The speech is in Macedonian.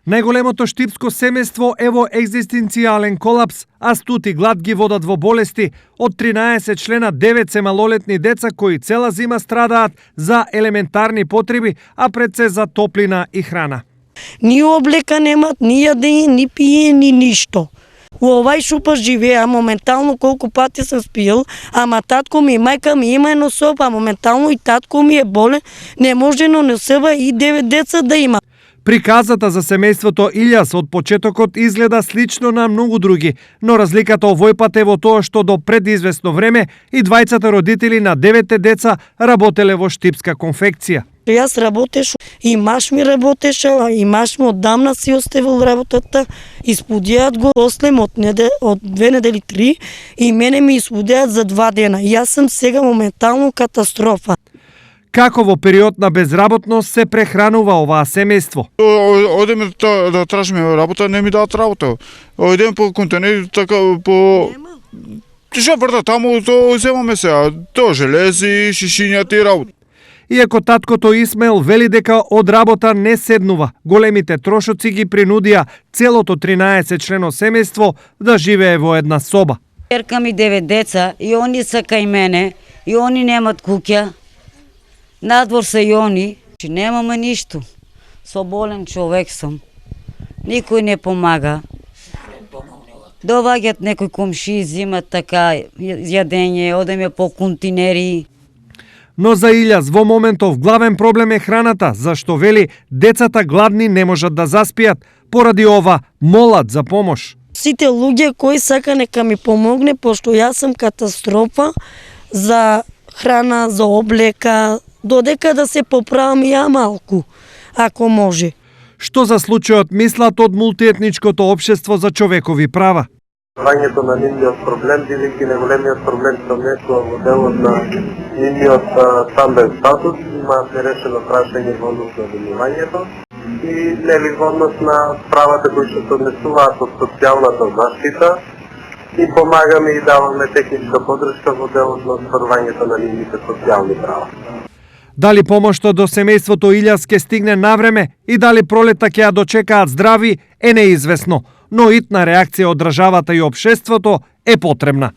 Најголемото штипско семејство е во екзистенцијален колапс, а студ и глад ги водат во болести. Од 13 члена 9 се малолетни деца кои цела зима страдаат за елементарни потреби, а пред се за топлина и храна. Ни облека немат, ни јадење, ни пиење, ни ништо. Во овај шупа живеа, моментално колку пати сум спиел, ама татко ми и мајка ми има едно соба, моментално и татко ми е болен, не може на себе и 9 деца да има. Приказата за семејството Илјас од почетокот изгледа слично на многу други, но разликата овој пат е во тоа што до пред известно време и двајцата родители на 9 деца работеле во штипска конфекција. Јас работеш, и маш ми работеше, и маш ми оддамна си оставил работата, испудијат го после од 2 недели 3 и мене ми испудијат за 2 дена. Јас сум сега моментално катастрофа. Како во период на безработност се прехранува оваа семејство? Одеме да тражиме работа, не ми дадат работа. Одеме по контейнери, така по... Што брда, таму то земаме сега, то желези, шишињата и работа. Иако таткото Исмаил вели дека од работа не седнува, големите трошоци ги принудија целото 13 члено семејство да живее во една соба. Ерка ми 9 деца и они са кај мене, и они немат куќа. Надвор се и они, немаме ништо. Со болен човек сум. Никој не помага. Доваѓат некои комшии, зимат така јадење, одеме по континери. Но за Илјас во моментов главен проблем е храната, зашто вели децата гладни не можат да заспијат, поради ова молат за помош. Сите луѓе кои сака нека ми помогне, пошто јас сум катастрофа за храна, за облека, додека да се поправам ја малку, ако може. Што за случајот мислат од мултиетничкото општество за човекови права? Вањето на нивниот проблем, бидејќи најголемиот проблем со нешто во делот на нивниот стамбен статус, имаат нерешено прашање во однос на домувањето и нели во однос на правата кои што се однесуваат од социјалната заштита и помагаме и даваме техничка поддршка во делот на остварувањето на нивните социјални права. Дали помошта до семејството Илјас ке стигне навреме и дали пролета ќе ја дочекаат здрави е неизвестно, но итна реакција од државата и општеството е потребна.